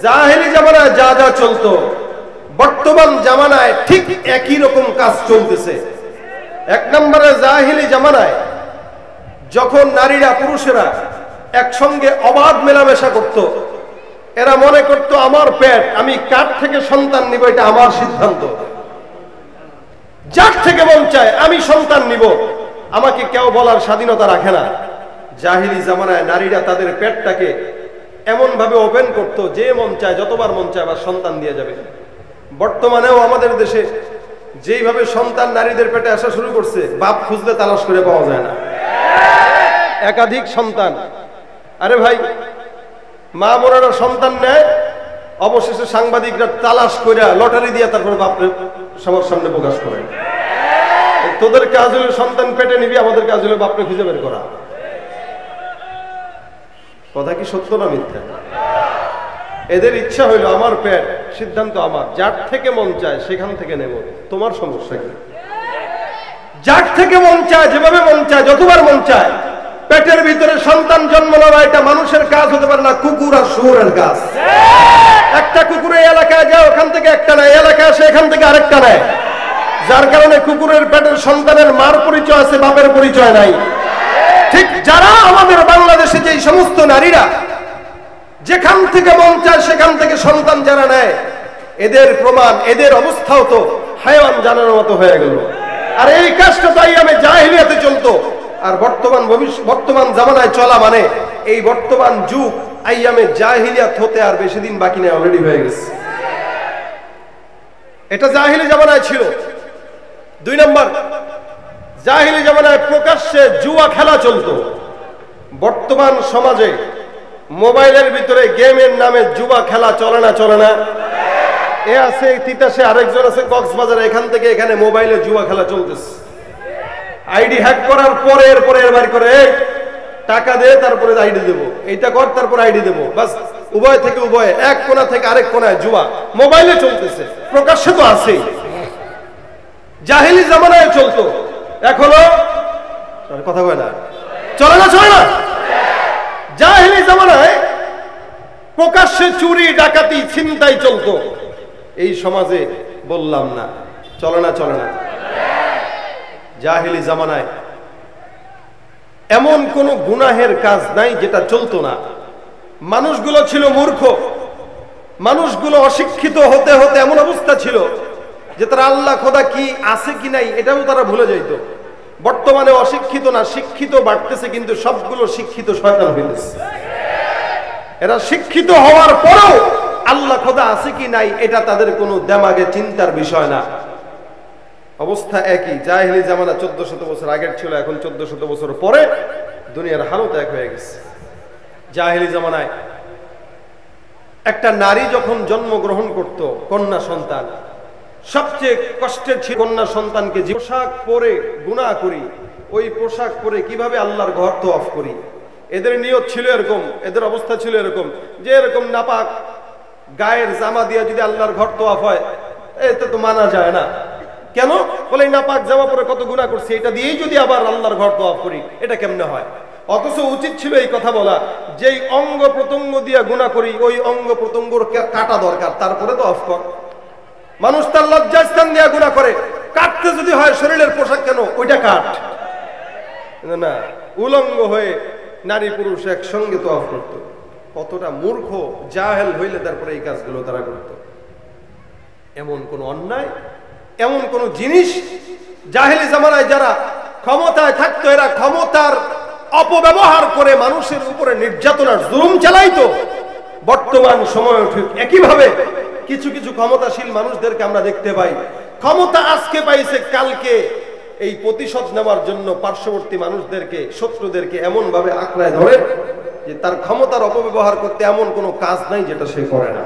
জাহেলি জামানায় যা যা চলতো বর্তমান জামানায় ঠিক একই রকম কাজ চলতেছে। এক নম্বরে জাহেলি জামানায় যখন নারীরা পুরুষেরা একসঙ্গে অবাধ মেলামেশা করত, এরা মনে করত আমার পেট, আমি কার থেকে সন্তান নিব এটা আমার সিদ্ধান্ত, যার থেকে মন চায় আমি সন্তান নিব, আমাকে কেউ বলার স্বাধীনতা রাখে না। জাহিলি জামানায় নারীরা তাদের পেটটাকে এমন ভাবে ওপেন করত, যে মন চায় যতবার মন চায় আবার সন্তান দিয়ে যাবে। বর্তমানেও আমাদের দেশে যেইভাবে সন্তান নারীদের পেটে আসা শুরু করছে, বাপ খুঁজলে তালাশ করে পাওয়া যায় না, একাধিক সন্তান। আরে ভাই, মা বোনেরা সন্তান নেয়, অবশেষে সাংবাদিকরা তালাশ করে লটারি দিয়ে তারপরে বাপরে সবার সামনে প্রকাশ করে। তোদের কাজ হলো সন্তান পেটে নিবি, আমাদের কাজ হলো বাপরে খুঁজে বের করা। কথা কি সত্য না মিথ্যা? এদের ইচ্ছা হইলো আমার পেট, সিদ্ধান্ত আমার, যার থেকে মন চায় সেখান থেকে নেব, তোমার সমস্যা কি? যার থেকে মন চায়, যেভাবে মন চায়, যতবার মন চায়। পেটের ভিতরে সন্তান জন্ম নেওয়া এটা মানুষের কাজ হতে পারে না, কুকুর আর শুয়োরের কাজ। একটা কুকুর এই এলাকায় যায়, ওখান থেকে একটা নেয়, এলাকায় আসে এখান থেকে আরেকটা নেয়, যার কারণে কুকুরের পেটের সন্তানের মার পরিচয় আছে, বাপের পরিচয় নাই। ঠিক যারা আমাদের বাংলাদেশে যে সমস্ত নারীরা যেখান থেকে মন চায় সেখান থেকে সন্তান যারা নেয়, এদের প্রমাণ, এদের অবস্থাও তো হায়াওয়ান জানানোর মতো হয়ে গেল। আর এই কাজটা তো আইয়ামে জাহিলিয়াতে চলতো, আর বর্তমান জামানায় চলা মানে এই বর্তমান যুগ আইয়ামে জাহিলিয়াত হতে আর বেশি দিন বাকি নেই, অলরেডি হয়ে গেছে। এটা জাহিলি জামানায় ছিল। দুই নম্বর, জাহিলি জামানায় প্রকাশ্যে জুয়া খেলা চলতো। বর্তমান সমাজে মোবাইলের ভিতরে গেমের নামে জুয়া খেলা চলে না? চলে না? এ আছে তিতাসে, আরেকজন আছে কক্সবাজারে, এখান থেকে এখানে মোবাইলে জুয়া খেলা চলতেছে। আইডি হ্যাক করার পরে এরপরে বাড়ি করে টাকা দে, তারপরে আইডি দেবো, এইটা কর, তারপর আইডি দেবো, বাস উভয় থেকে উভয়ে, এক কোণা থেকে আরেক কোণায় জুয়া মোবাইলে চলতেছে, প্রকাশ্যে তো আছেই। জাহিলি জামানায় চলতো, এখনো কথা কয় না, চলে না? চলে না? জাহিলি জামানায় প্রকাশ্যে চুরি, ডাকাতি, ছিনতাই চলতো। এই সমাজে বললাম না, চলে না? চলে না? জাহিলি জামানায় এমন কোন গুনাহের কাজ নাই যেটা চলতো না। মানুষগুলো ছিল মূর্খ, মানুষগুলো অশিক্ষিত হতে হতে এমন অবস্থা ছিল যে তারা আল্লাহ খোদা কি আছে কি নাই এটাও তারা ভুলে যাইত। বর্তমানে অশিক্ষিত না, শিক্ষিত বাড়তেছে, কিন্তু সবগুলো শিক্ষিত শয়তান হইতেছে। এরা শিক্ষিত হওয়ার পরেও আল্লাহ খোদা আছে কি নাই এটা তাদের কোনো দেমাগে চিন্তার বিষয় না। অবস্থা একই। জাহিলি জামানা 1400 বছর আগের ছিল, এখন 1400 বছর পরে দুনিয়ার হালত এক হয়ে গেছে। জাহিলি জামানায় একটা নারী যখন জন্মগ্রহণ করত, কন্যা সন্তান, সবচেয়ে কষ্টের ছিল কন্যা সন্তানকে যে পোশাক পরে গুনাহ করি, ওই পোশাক পরে কিভাবে আল্লাহর ঘর তওয়াফ করি। এদের নিয়ত ছিল এরকম, এদের অবস্থা ছিল এরকম যে এরকম নাপাক গায়ের জামা দিয়ে যদি আল্লাহর ঘর তওয়াফ হয় এটা তো মানা যায় না। কেন? বলে নাপাক জামা পরে কত গুনাহ করছি, এটা দিয়েই যদি আবার আল্লাহর ঘর তওয়াফ করি এটা কেমনে হয়? অথচ উচিত ছিল এই কথা বলা, যেই অঙ্গ প্রত্যঙ্গ দিয়ে গুনাহ করি ওই অঙ্গ প্রত্যঙ্গর কাটা দরকার, তারপরে তওয়াফ কর। মানুষ তার লজ্জাস্থান দিয়ে গুনাহ করে, কাটতে যদি হয় শরীরের পোশাক কেন, ওইটা কাট না, উলঙ্গ হয়ে নারী পুরুষ একসঙ্গে তওয়াফ করত। কতটা মূর্খ জাহেল হইলে তারপরে এই কাজগুলো তারা করত। এমন কোন অন্যায়, এমন কোন জিনিস জাহেলি জামানায় যারা ক্ষমতায় থাকতো, এরা ক্ষমতার অপব্যবহার করে মানুষের উপরে নির্যাতনার জুলুম চালাইতো। বর্তমান সময় ঠিক একইভাবে কিছু কিছু ক্ষমতাশীল মানুষদেরকে আমরা দেখতে পাই, ক্ষমতা আজকে পাইছে, কালকে এই প্রতিশোধ নেওয়ার জন্য পার্শ্ববর্তী মানুষদেরকে, শত্রুদেরকে এমন ভাবে আঁকড়ায় ধরে যে তার ক্ষমতার অপব্যবহার করতে এমন কোনো কাজ নাই যেটা সে করে না।